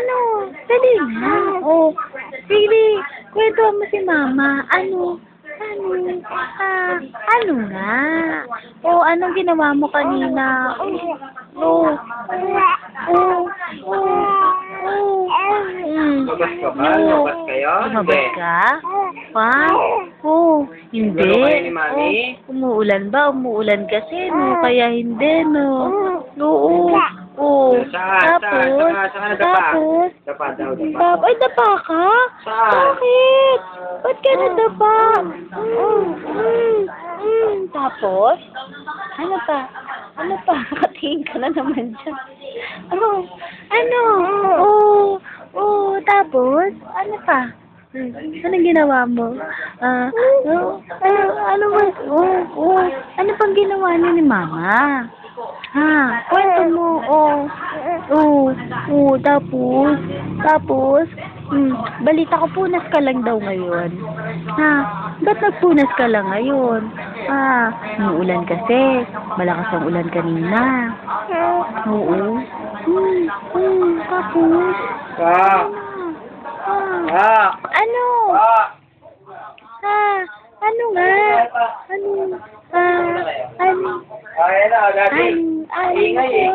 Ano? Dali na. Oh, sige. Kwento mo si Mama. Ano? Ano nga? Oh, anong ginawa mo kanina? Oh. Lumabas ka ba? Lumabas kayo? Lumabas ka? Pa? Oh, hindi. Gulo kayo ni Mami? Umuulan ba? Umuulan kasi, no? Kaya hindi, no? Oo. Oh. Saan nadapa? Tapos, Dapa daw. ay, dapa ka? Saan? Bakit? Ba't ka nadapa? Tapos, ano pa? Nakatingin ka na naman dyan. Tapos, ano pa? Anong ginawa mo? Ano pang ginawa niyo ni Mama? Kwento mo. Tapos, balita ko punas ka lang daw ngayon. Ba't nagpunas ka lang ngayon? Umuulan kasi. Malakas ang ulan kanina. Oo. Tapos, ano? Ano nga? Ayan na, dati. Ingay eh.